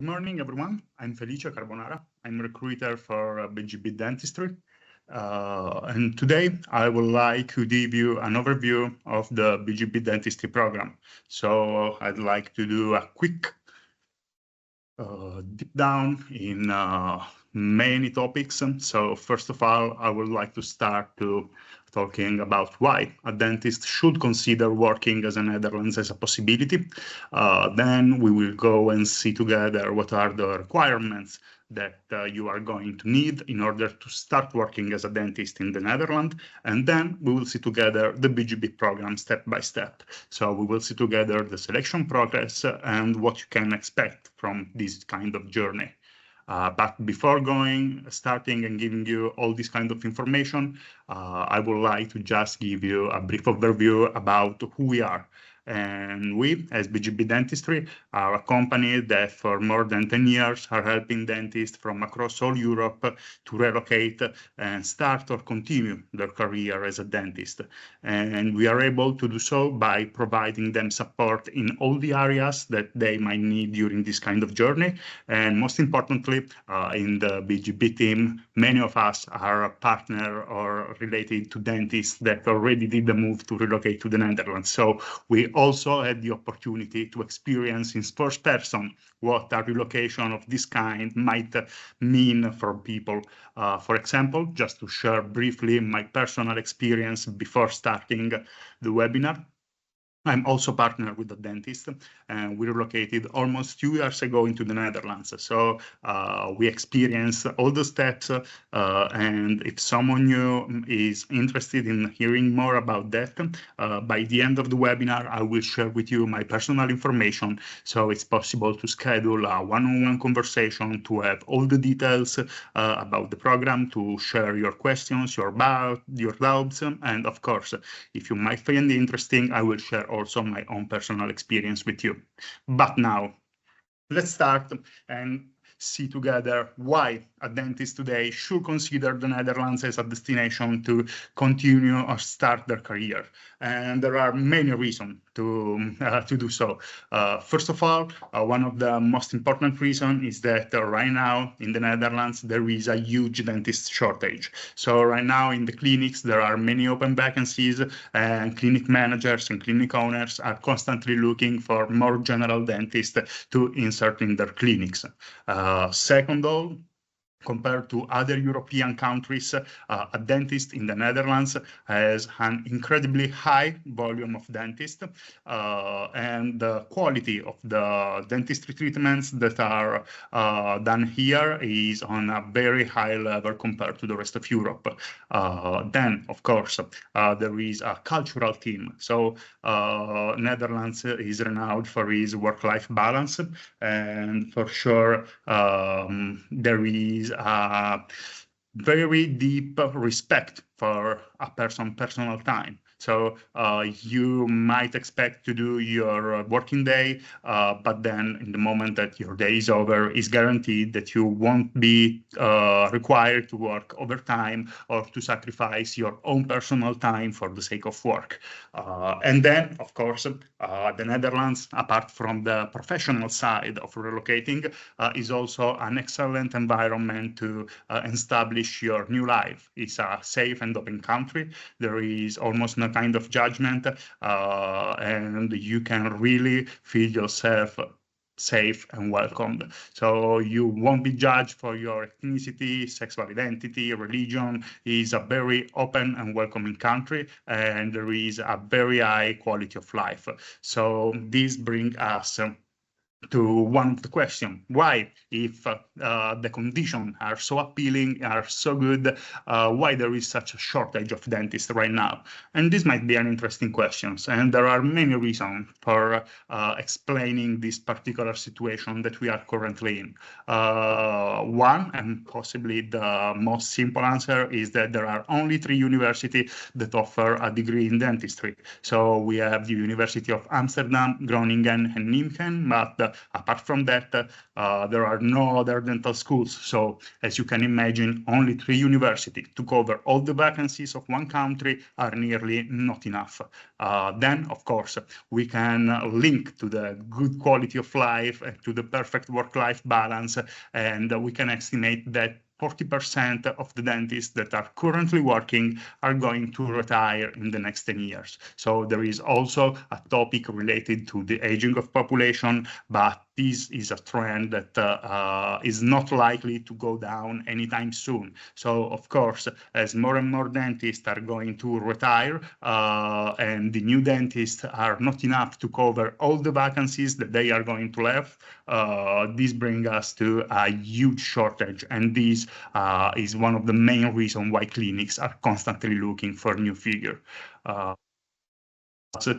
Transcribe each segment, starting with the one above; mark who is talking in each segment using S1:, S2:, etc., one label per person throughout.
S1: Good morning, everyone. I'm Felice Carbonara. I'm a recruiter for BGB Dentistry. And today I would like to give you an overview of the BGB Dentistry program. So I'd like to do a quick deep down in many topics. So first of all, I would like to start talking about why a dentist should consider working as a Netherlands as a possibility. Then we will go and see together what are the requirements that you are going to need in order to start working as a dentist in the Netherlands. And then we will see together the BGB program step by step. So we will see together the selection progress and what you can expect from this kind of journey. But before starting and giving you all this kind of information, I would like to just give you a brief overview about who we are. And we, as BGB Dentistry, are a company that for more than 10 years are helping dentists from across all Europe to relocate and start or continue their career as a dentist. And we are able to do so by providing them support in all the areas that they might need during this kind of journey. And most importantly, in the BGB team, many of us are a partner or related to dentists that already did the move to relocate to the Netherlands. So we also had the opportunity to experience in first person what a relocation of this kind might mean for people. For example, just to share briefly my personal experience before starting the webinar. I'm also partnered with a dentist, and we relocated almost 2 years ago into the Netherlands. So we experienced all the steps, and if someone new is interested in hearing more about that, by the end of the webinar, I will share with you my personal information, so it's possible to schedule a one-on-one conversation to have all the details about the program, to share your questions, your doubts, and of course, if you might find it interesting, I will share also my own personal experience with you. But now, let's start and see together why a dentist today should consider the Netherlands as a destination to continue or start their career. And there are many reasons to do so. First of all, one of the most important reasons is that right now in the Netherlands, there is a huge dentist shortage. So right now in the clinics, there are many open vacancies, and clinic managers and clinic owners are constantly looking for more general dentists to insert in their clinics. Second of all, compared to other European countries, a dentist in the Netherlands has an incredibly high volume of dentists, and the quality of the dentistry treatments that are done here is on a very high level compared to the rest of Europe. Then, of course, there is a cultural theme. So Netherlands is renowned for its work-life balance, and for sure there is a very deep respect for a person's personal time. So you might expect to do your working day, but then in the moment that your day is over, it's guaranteed that you won't be required to work overtime or to sacrifice your own personal time for the sake of work. And then, of course, the Netherlands, apart from the professional side of relocating, is also an excellent environment to establish your new life. It's a safe and open country. There is almost no kind of judgment, and you can really feel yourself safe and welcomed. So you won't be judged for your ethnicity, sexual identity, religion. It's a very open and welcoming country, and there is a very high quality of life. So this brings us to one of the questions: why, if the conditions are so appealing, are so good, why there is such a shortage of dentists right now? And this might be an interesting question, and there are many reasons for explaining this particular situation that we are currently in. One, and possibly the most simple answer, is that there are only 3 universities that offer a degree in dentistry. So we have the University of Amsterdam, Groningen, and Nijmegen, but apart from that, there are no other dental schools. So as you can imagine, only 3 universities to cover all the vacancies of one country are nearly not enough. Then, of course, we can link to the good quality of life, to the perfect work-life balance, and we can estimate that 40% of the dentists that are currently working are going to retire in the next 10 years. So there is also a topic related to the aging of population, but this is a trend that is not likely to go down anytime soon. So, of course, as more and more dentists are going to retire and the new dentists are not enough to cover all the vacancies that they are going to have, this brings us to a huge shortage. And this is one of the main reasons why clinics are constantly looking for new figures.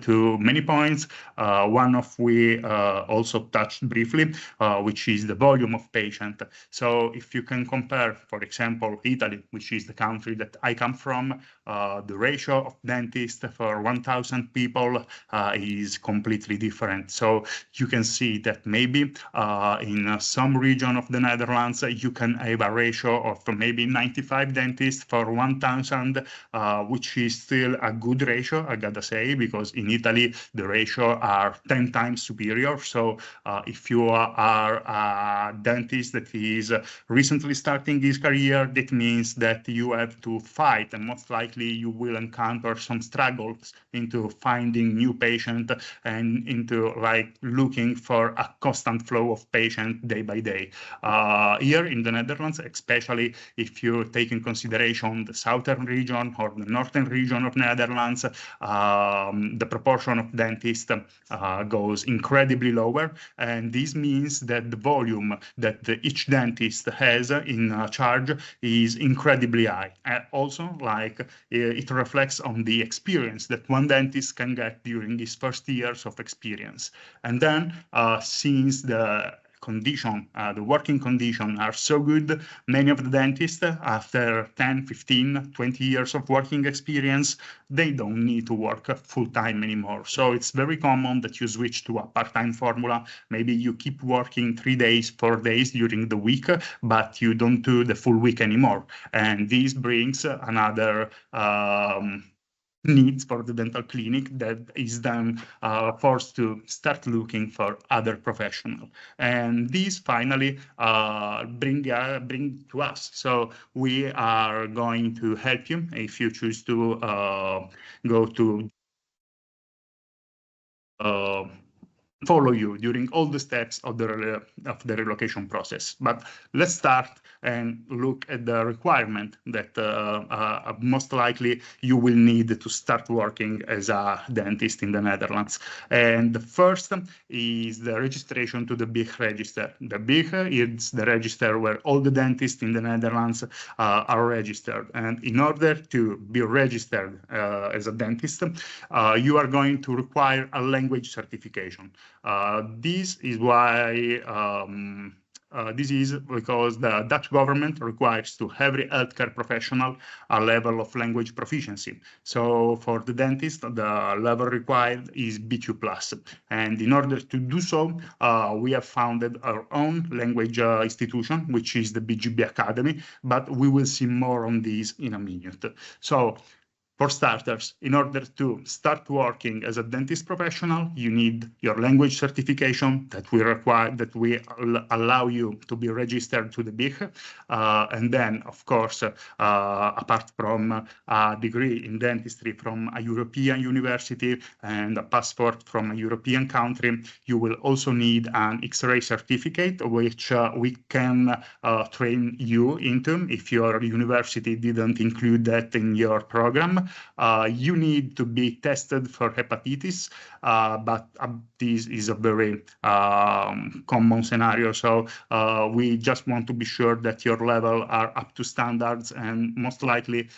S1: To many points, one of we also touched briefly, which is the volume of patient. So if you can compare, for example, Italy, which is the country that I come from, the ratio of dentists for 1,000 people is completely different. So you can see that maybe in some region of the Netherlands, you can have a ratio of maybe 95 dentists for 1,000, which is still a good ratio, I gotta say, because in Italy, the ratio are 10 times superior. So if you are a dentist that is recently starting his career, that means that you have to fight, and most likely you will encounter some struggles into finding new patient and into like looking for a constant flow of patient day by day. Here in the Netherlands, especially if you take in consideration the southern region or the northern region of Netherlands, the proportion of dentists goes incredibly lower, and this means that the volume that each dentist has in charge is incredibly high. Also, like it reflects on the experience that one dentist can get during his first years of experience. And then since the working conditions are so good, many of the dentists, after 10, 15, 20 years of working experience, they don't need to work full-time anymore. So it's very common that you switch to a part-time formula. Maybe you keep working 3 days, 4 days during the week, but you don't do the full week anymore. And this brings another needs for the dental clinic that is then forced to start looking for other professionals. And these finally bring to us. So we are going to help you if you choose to go to follow you during all the steps of the relocation process. But let's start and look at the requirement that most likely you will need to start working as a dentist in the Netherlands. And the first is the registration to the BIG register. The BIG is the register where all the dentists in the Netherlands are registered. And in order to be registered as a dentist, you are going to require a language certification. This is why this is because the Dutch government requires to every healthcare professional a level of language proficiency. So for the dentist, the level required is B2+. And in order to do so, we have founded our own language institution, which is the BGB Academy, but we will see more on this in a minute. So for starters, in order to start working as a dentist professional, you need your language certification that we require, that we allow you to be registered to the BIG. And then, of course, apart from a degree in dentistry from a European university and a passport from a European country, you will also need an X-ray certificate, which we can train you into if your university didn't include that in your program. You need to be tested for hepatitis, but this is a very common scenario. So we just want to be sure that your level are up to standards, and most likely,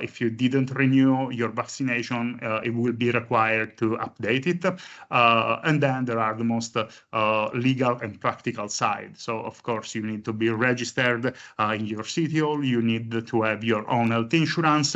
S1: if you didn't renew your vaccination, it will be required to update it. And then there are the most legal and practical side. So of course, you need to be registered in your city hall. You need to have your own health insurance.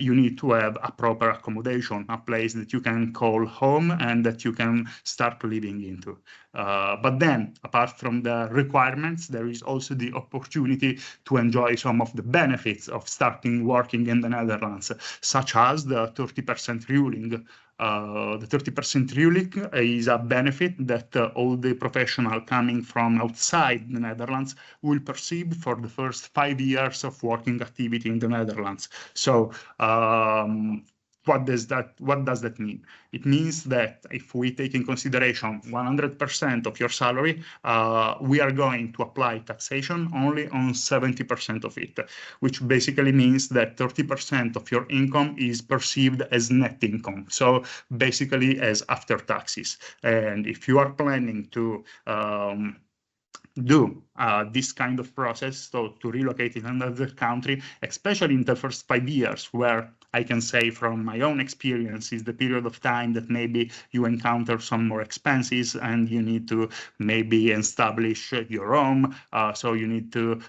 S1: You need to have a proper accommodation, a place that you can call home and that you can start living into. But then, apart from the requirements, there is also the opportunity to enjoy some of the benefits of starting working in the Netherlands, such as the 30% ruling. The 30% ruling is a benefit that all the professionals coming from outside the Netherlands will perceive for the first 5 years of working activity in the Netherlands. So what does that mean? It means that if we take in consideration 100% of your salary, we are going to apply taxation only on 70% of it, which basically means that 30% of your income is perceived as net income. So basically as after taxes. And if you are planning to do this kind of process, so to relocate in another country, especially in the first 5 years, where I can say from my own experience is the period of time that maybe you encounter some more expenses and you need to maybe establish your home. So you need to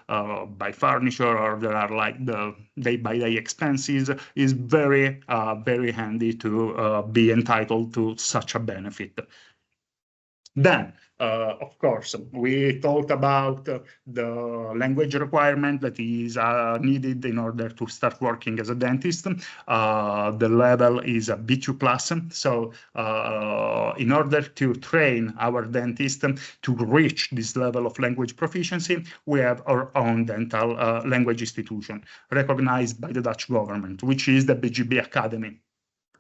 S1: buy furniture, or there are like the day-by-day expenses. Is very, very handy to be entitled to such a benefit. Then, of course, we talked about the language requirement that is needed in order to start working as a dentist. The level is a B2+. So in order to train our dentist to reach this level of language proficiency, we have our own dental language institution recognized by the Dutch government, which is the BGB Academy.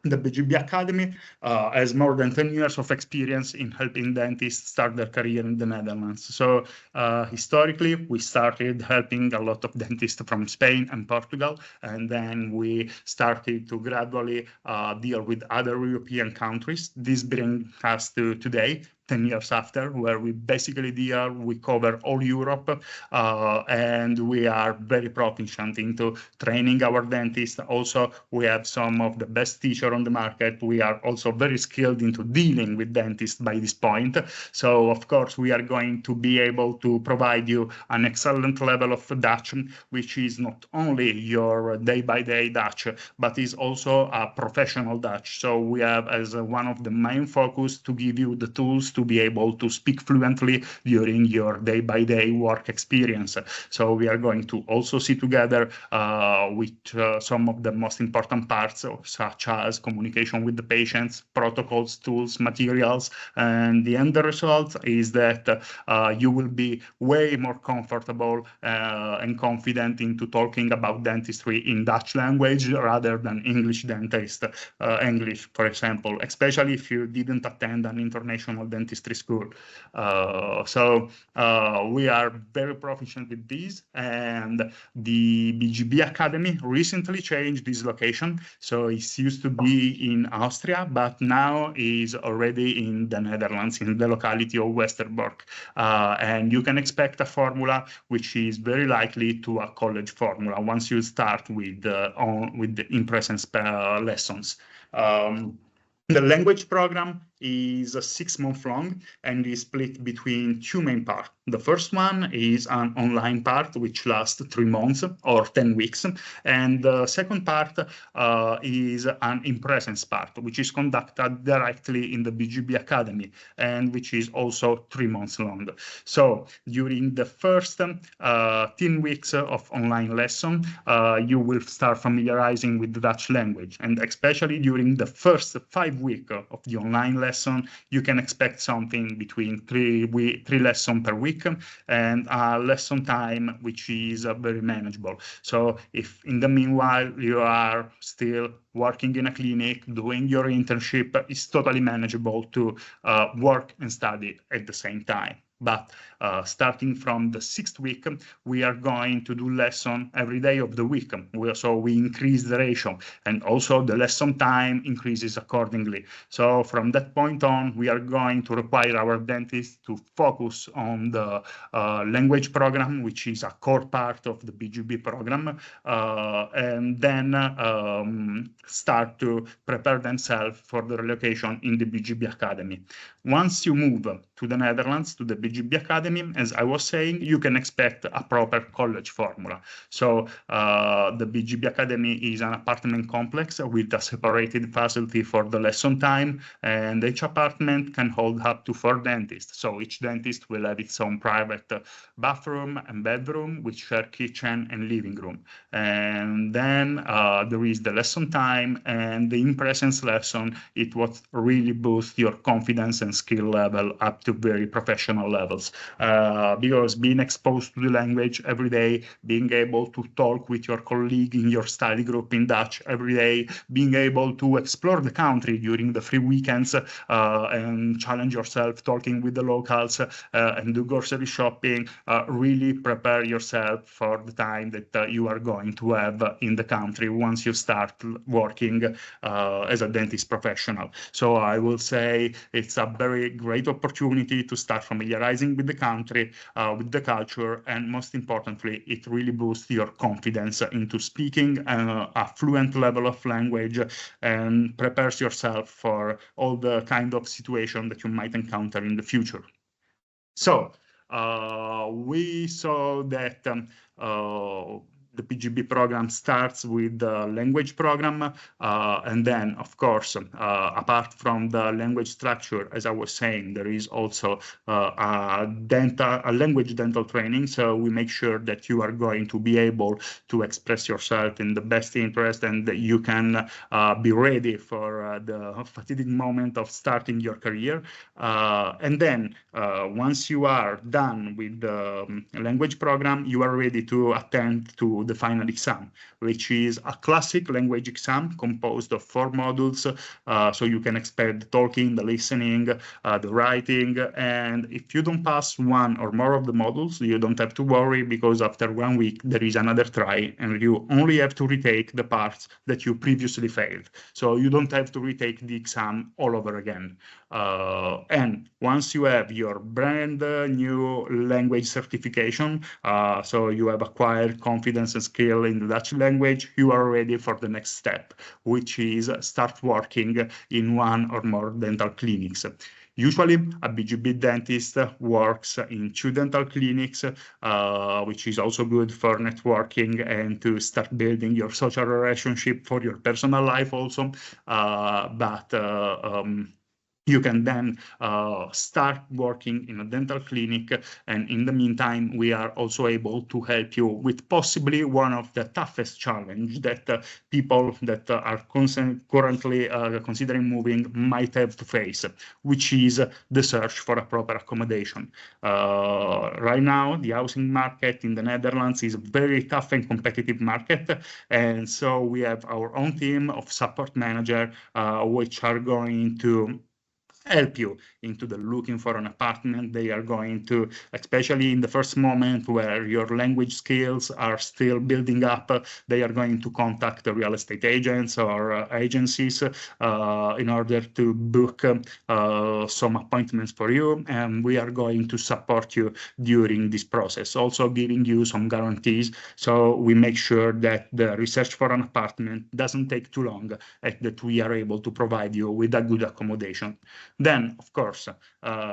S1: The BGB Academy has more than 10 years of experience in helping dentists start their career in the Netherlands. So historically, we started helping a lot of dentists from Spain and Portugal, and then we started to gradually deal with other European countries. This brings us to today, 10 years after, where we basically we cover all Europe, and we are very proficient into training our dentists. Also, we have some of the best teachers on the market. We are also very skilled into dealing with dentists by this point. So, of course, we are going to be able to provide you an excellent level of Dutch, which is not only your day-by-day Dutch, but is also a professional Dutch. So we have as one of the main focus to give you the tools to be able to speak fluently during your day-by-day work experience. So we are going to also see together with some of the most important parts, such as communication with the patients, protocols, tools, materials, and the end result is that you will be way more comfortable and confident into talking about dentistry in Dutch language rather than English dentist, English, for example, especially if you didn't attend an international dentistry school. So we are very proficient with this, and the BGB Academy recently changed this location. So it used to be in Austria, but now is already in the Netherlands, in the locality of Westerbork. And you can expect a formula which is very likely to a college formula once you start with the in-presence lessons. The language program is 6 months long and is split between 2 main parts. The first one is an online part, which lasts 3 months or 10 weeks. And the second part is an in-presence part, which is conducted directly in the BGB Academy and which is also 3 months long. So during the first 10 weeks of online lesson, you will start familiarizing with the Dutch language. And especially during the first 5 weeks of the online lesson, you can expect something between 3 lessons per week and a lesson time which is very manageable. So if in the meanwhile you are still working in a clinic, doing your internship, it's totally manageable to work and study at the same time. But starting from the 6th week, we are going to do lesson every day of the week. So we increase the ratio, and also the lesson time increases accordingly. So from that point on, we are going to require our dentists to focus on the language program, which is a core part of the BGB program, and then start to prepare themselves for the relocation in the BGB Academy. Once you move to the Netherlands, to the BGB Academy, as I was saying, you can expect a proper college formula. So the BGB Academy is an apartment complex with a separated facility for the lesson time, and each apartment can hold up to 4 dentists. So each dentist will have its own private bathroom and bedroom with shared kitchen and living room. And then there is the lesson time, and the in-presence lesson. It what really boosts your confidence and skill level up to very professional levels, because being exposed to the language every day, being able to talk with your colleague in your study group in Dutch every day, being able to explore the country during the free weekends and challenge yourself talking with the locals and do grocery shopping, really prepare yourself for the time that you are going to have in the country once you start working as a dentist professional. So I will say it's a very great opportunity to start familiarizing with the country, with the culture, and most importantly, it really boosts your confidence into speaking a fluent level of language and prepares yourself for all the kind of situation that you might encounter in the future. So we saw that the BGB program starts with the language program, and then, of course, apart from the language structure, as I was saying, there is also a language dental training. So we make sure that you are going to be able to express yourself in the best interest, and that you can be ready for the fatidic moment of starting your career. And then once you are done with the language program, you are ready to attend to the final exam, which is a classic language exam composed of 4 modules. So you can expect the talking, the listening, the writing. And if you don't pass 1 or more of the modules, you don't have to worry, because after 1 week, there is another try, and you only have to retake the parts that you previously failed. So you don't have to retake the exam all over again. And once you have your brand new language certification, so you have acquired confidence and skill in the Dutch language, you are ready for the next step, which is start working in 1 or more dental clinics. Usually, a BGB dentist works in 2 dental clinics, which is also good for networking and to start building your social relationship for your personal life also. You can then start working in a dental clinic, and in the meantime, we are also able to help you with possibly one of the toughest challenge that people that are currently considering moving might have to face, which is the search for a proper accommodation. Right now, the housing market in the Netherlands is a very tough and competitive market, and so we have our own team of support manager, which are going to help you into the looking for an apartment. They are going to, especially in the first moment where your language skills are still building up, they are going to contact the real estate agents or agencies in order to book some appointments for you, and we are going to support you during this process, also giving you some guarantees, so we make sure that the research for an apartment doesn't take too long, and that we are able to provide you with a good accommodation. Then, of course,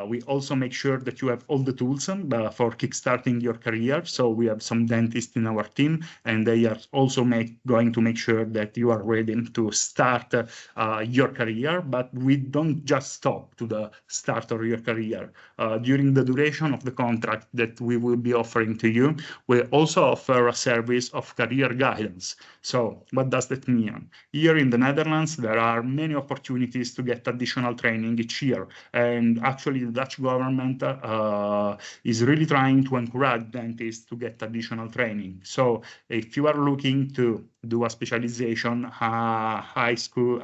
S1: we also make sure that you have all the tools for kickstarting your career. So we have some dentists in our team, and they are also going to make sure that you are ready to start your career. But we don't just stop to the start of your career. During the duration of the contract that we will be offering to you, we also offer a service of career guidance. So what does that mean? Here in the Netherlands, there are many opportunities to get additional training each year. And actually, the Dutch government is really trying to encourage dentists to get additional training. So if you are looking to do a specialization, high school,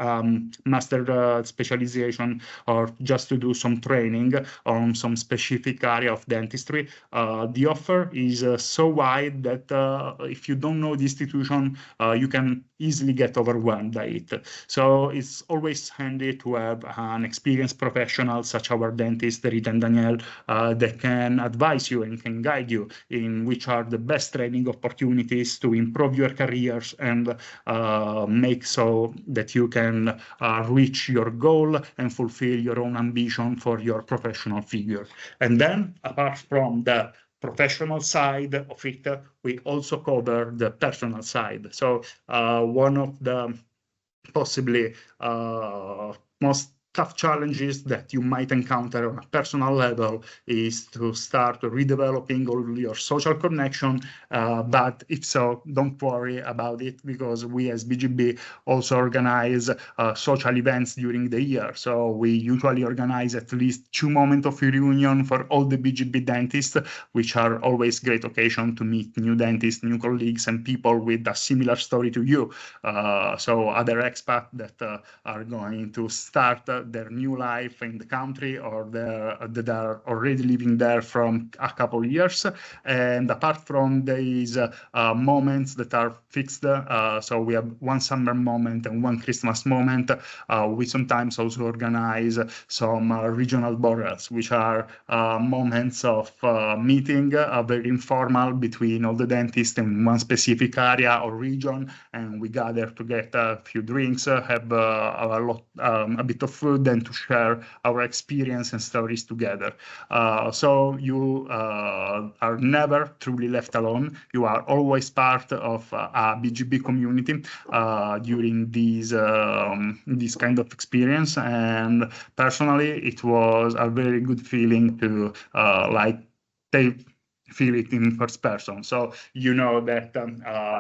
S1: master specialization, or just to do some training on some specific area of dentistry, the offer is so wide that if you don't know the institution, you can easily get overwhelmed by it. So it's always handy to have an experienced professional such our dentist, Rita and Danielle, that can advise you and can guide you in which are the best training opportunities to improve your careers and make so that you can reach your goal and fulfill your own ambition for your professional figure. And then, apart from the professional side of it, we also cover the personal side. So one of the possibly most tough challenges that you might encounter on a personal level is to start redeveloping all your social connection. But if so, don't worry about it, because we as BGB also organize social events during the year. So we usually organize at least 2 moments of reunion for all the BGB dentists, which are always great occasion to meet new dentists, new colleagues, and people with a similar story to you. So other expats that are going to start their new life in the country, or that are already living there from a couple of years. And apart from these moments that are fixed, so we have one summer moment and one Christmas moment, we sometimes also organize some regional borals, which are moments of meeting, very informal, between all the dentists in one specific area or region, and we gather to get a few drinks, have a bit of food, and to share our experience and stories together. So you are never truly left alone. You are always part of a BGB community during this kind of experience. And personally, it was a very good feeling to feel it in first person. So you know that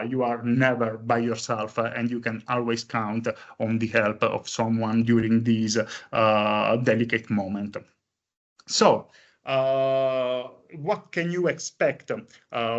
S1: you are never by yourself, and you can always count on the help of someone during this delicate moment. So what can you expect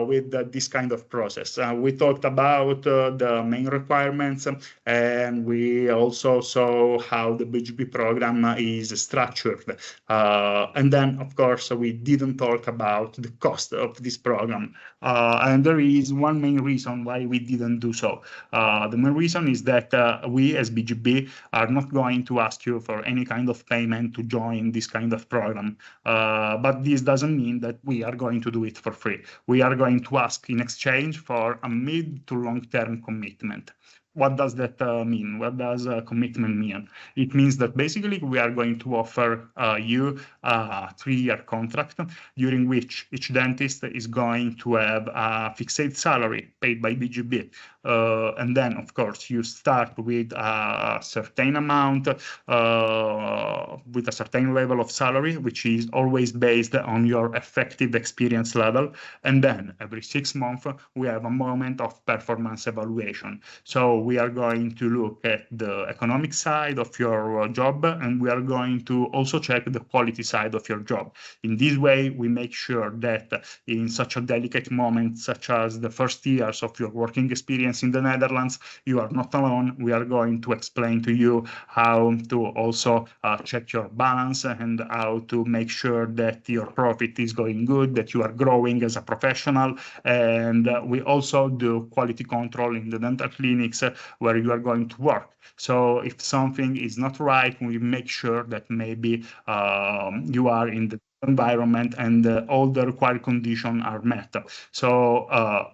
S1: with this kind of process? We talked about the main requirements, and we also saw how the BGB program is structured. And then, of course, we didn't talk about the cost of this program. And there is one main reason why we didn't do so. The main reason is that we as BGB are not going to ask you for any kind of payment to join this kind of program. But this doesn't mean that we are going to do it for free. We are going to ask in exchange for a mid to long-term commitment. What does that mean? What does commitment mean? It means that basically we are going to offer you a 3-year contract, during which each dentist is going to have a fixed salary paid by BGB. And then, of course, you start with a certain amount, with a certain level of salary, which is always based on your effective experience level. And then every 6 months, we have a moment of performance evaluation. So we are going to look at the economic side of your job, and we are going to also check the quality side of your job. In this way, we make sure that in such a delicate moment, such as the first years of your working experience in the Netherlands, you are not alone. We are going to explain to you how to also check your balance, and how to make sure that your profit is going good, that you are growing as a professional. And we also do quality control in the dental clinics where you are going to work. So if something is not right, we make sure that maybe you are in the environment and all the required conditions are met. So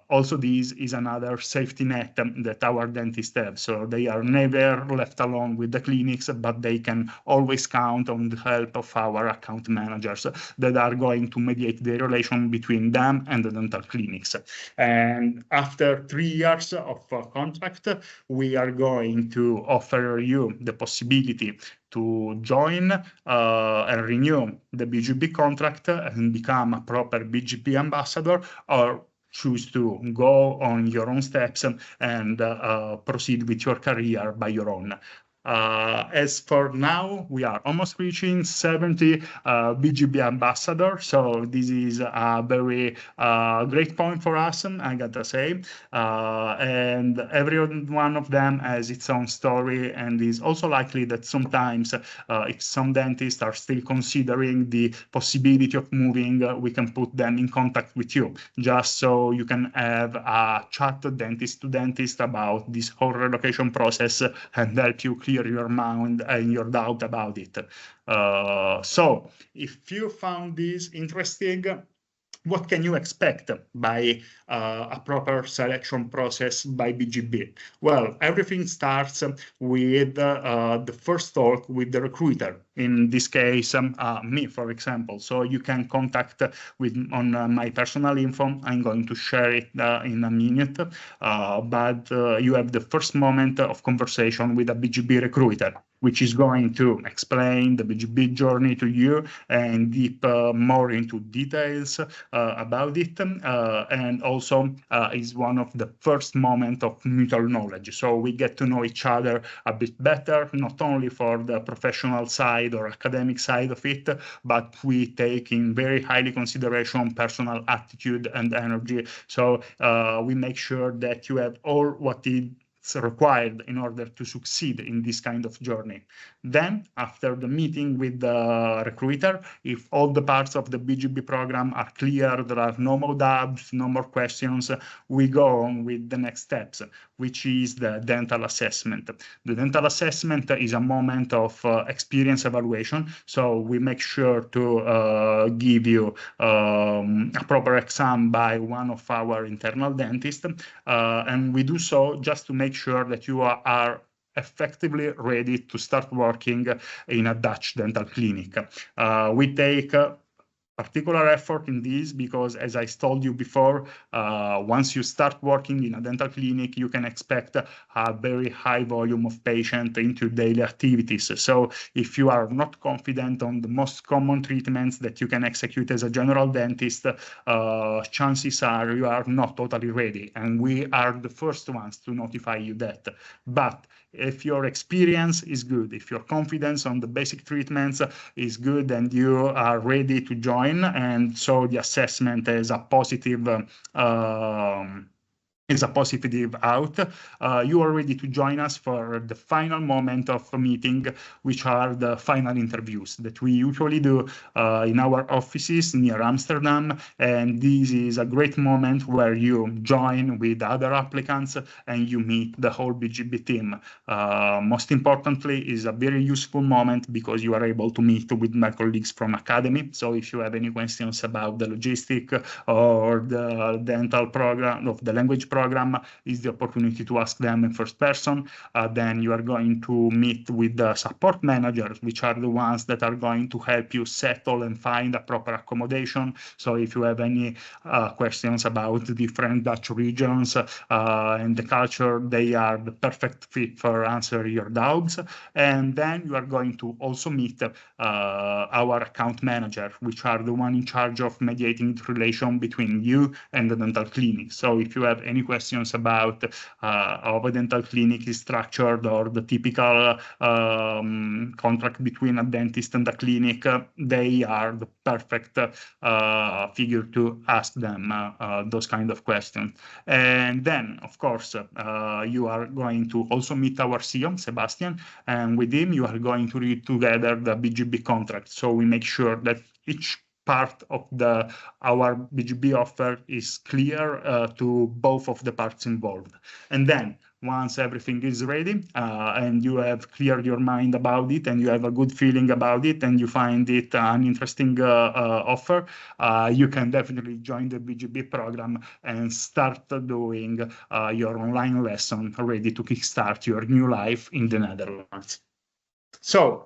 S1: also this is another safety net that our dentists have. So they are never left alone with the clinics, but they can always count on the help of our account managers that are going to mediate the relation between them and the dental clinics. And after 3 years of contract, we are going to offer you the possibility to join and renew the BGB contract and become a proper BGB ambassador, or choose to go on your own steps and proceed with your career by your own. As for now, we are almost reaching 70 BGB ambassadors, so this is a very great point for us, I gotta say. And every one of them has its own story, and is also likely that sometimes, if some dentists are still considering the possibility of moving, we can put them in contact with you, just so you can have a chat dentist to dentist about this whole relocation process and help you clear your mind and your doubt about it. So if you found this interesting, what can you expect by a proper selection process by BGB? Well, everything starts with the first talk with the recruiter. In this case, me, for example. So you can contact on my personal info. I'm going to share it in a minute, but you have the first moment of conversation with a BGB recruiter, which is going to explain the BGB journey to you and deep more into details about it, and also is one of the first moments of mutual knowledge. So we get to know each other a bit better, not only for the professional side or academic side of it, but we take in very highly consideration personal attitude and energy. So we make sure that you have all what is required in order to succeed in this kind of journey. Then, after the meeting with the recruiter, if all the parts of the BGB program are clear, there are no more doubts, no more questions, we go on with the next steps, which is the dental assessment. The dental assessment is a moment of experience evaluation, so we make sure to give you a proper exam by one of our internal dentists, and we do so just to make sure that you are effectively ready to start working in a Dutch dental clinic. We take particular effort in this because, as I told you before, once you start working in a dental clinic, you can expect a very high volume of patients into daily activities. So if you are not confident on the most common treatments that you can execute as a general dentist, chances are you are not totally ready. And we are the first ones to notify you that. But if your experience is good, if your confidence on the basic treatments is good, and you are ready to join, and so the assessment is a positive out, you are ready to join us for the final moment of a meeting, which are the final interviews that we usually do in our offices near Amsterdam. And this is a great moment where you join with other applicants and you meet the whole BGB team. Most importantly, is a very useful moment because you are able to meet with my colleagues from Academy. So if you have any questions about the logistic or the dental program of the language program, is the opportunity to ask them in first person. Then you are going to meet with the support managers, which are the ones that are going to help you settle and find a proper accommodation. So if you have any questions about the different Dutch regions and the culture, they are the perfect fit for answer your doubts. And then you are going to also meet our account manager, which are the one in charge of mediating the relation between you and the dental clinic. So if you have any questions about how a dental clinic is structured or the typical contract between a dentist and a clinic, they are the perfect figure to ask them those kind of questions. And then, of course, you are going to also meet our CEO, Sebastian, and with him you are going to read together the BGB contract. So we make sure that each part of our BGB offer is clear to both of the parts involved. And then once everything is ready and you have cleared your mind about it and you have a good feeling about it and you find it an interesting offer, you can definitely join the BGB program and start doing your online lesson, ready to kickstart your new life in the Netherlands. So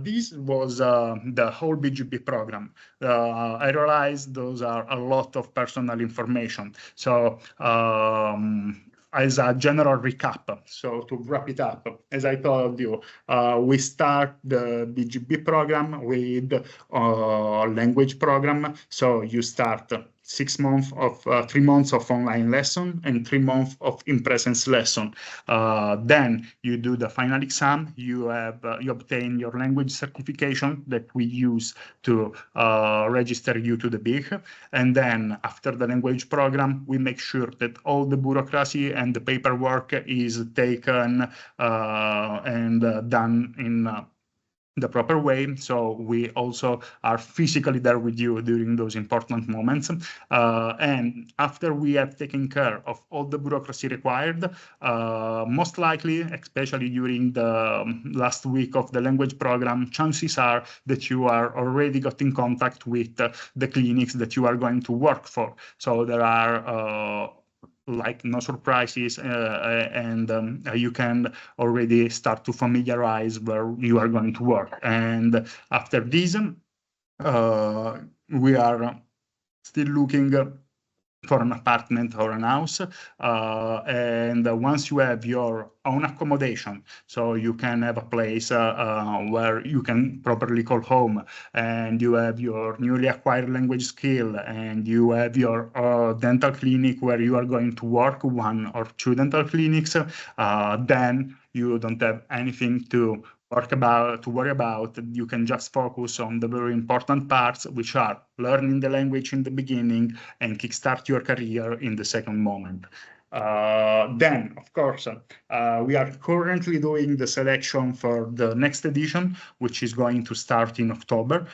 S1: this was the whole BGB program. I realized those are a lot of personal information. So as a general recap, so to wrap it up, as I told you, we start the BGB program with language program. So you start 3 months of online lesson and 3 months of in-presence lesson. Then you do the final exam. You obtain your language certification that we use to register you to the BIG. And then after the language program, we make sure that all the bureaucracy and the paperwork is taken and done in the proper way. So we also are physically there with you during those important moments. And after we have taken care of all the bureaucracy required, most likely, especially during the last week of the language program, chances are that you are already got in contact with the clinics that you are going to work for. So there are like no surprises, and you can already start to familiarize where you are going to work. And after this, we are still looking for an apartment or an house, and once you have your own accommodation, so you can have a place where you can properly call home, and you have your newly acquired language skill, and you have your dental clinic where you are going to work, 1 or 2 dental clinics, then you don't have anything to worry about. You can just focus on the very important parts, which are learning the language in the beginning and kickstart your career in the second moment. Then, of course, we are currently doing the selection for the next edition, which is going to start in October.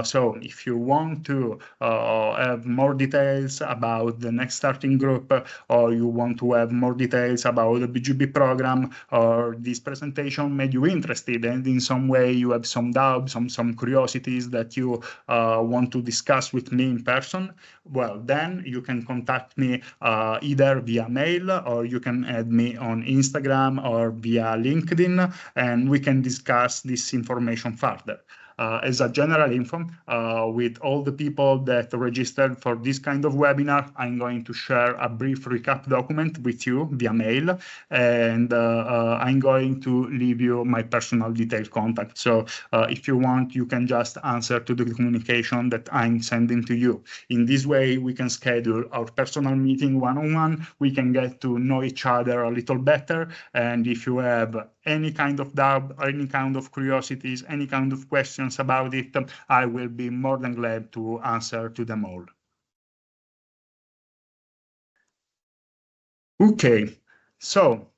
S1: So if you want to have more details about the next starting group, or you want to have more details about the BGB program, or this presentation made you interested, and in some way you have some doubts, some curiosities that you want to discuss with me in person, well, then you can contact me either via mail, or you can add me on Instagram or via LinkedIn, and we can discuss this information further. As a general info, with all the people that registered for this kind of webinar, I'm going to share a brief recap document with you via mail, and I'm going to leave you my personal detailed contact. So if you want, you can just answer to the communication that I'm sending to you. In this way, we can schedule our personal meeting one-on-one. We can get to know each other a little better. And if you have any kind of doubt, any kind of curiosities, any kind of questions about it, I will be more than glad to answer to them all. Okay, so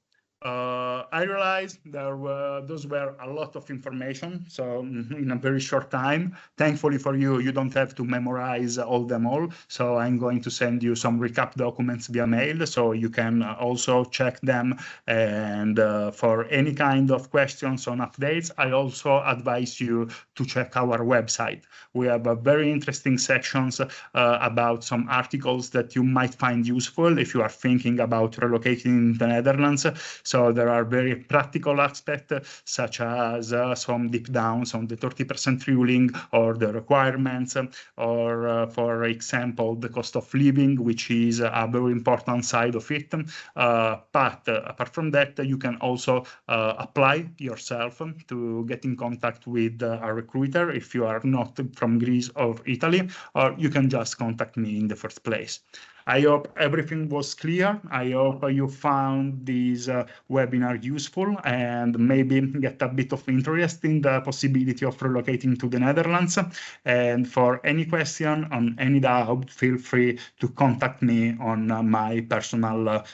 S1: I realized those were a lot of information, so in a very short time. Thankfully for you, you don't have to memorize all them all. So I'm going to send you some recap documents via mail, so you can also check them. And for any kind of questions on updates, I also advise you to check our website. We have a very interesting sections about some articles that you might find useful if you are thinking about relocating in the Netherlands. So there are very practical aspects, such as some deep downs on the 30% ruling, or the requirements, or for example, the cost of living, which is a very important side of it. But apart from that, you can also apply yourself to get in contact with a recruiter if you are not from Greece or Italy, or you can just contact me in the first place. I hope everything was clear. I hope you found this webinar useful and maybe get a bit of interest in the possibility of relocating to the Netherlands. And for any question on any doubt, feel free to contact me on my personal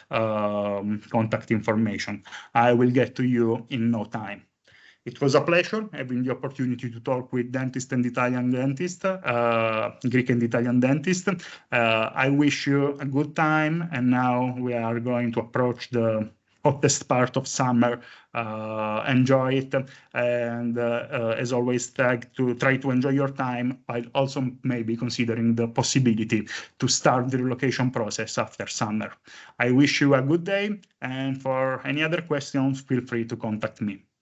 S1: contact information. I will get to you in no time. It was a pleasure having the opportunity to talk with dentist and Italian dentist, Greek and Italian dentist. I wish you a good time, and now we are going to approach the hottest part of summer. Enjoy it, and as always, try to enjoy your time, while also maybe considering the possibility to start the relocation process after summer. I wish you a good day, and for any other questions, feel free to contact me.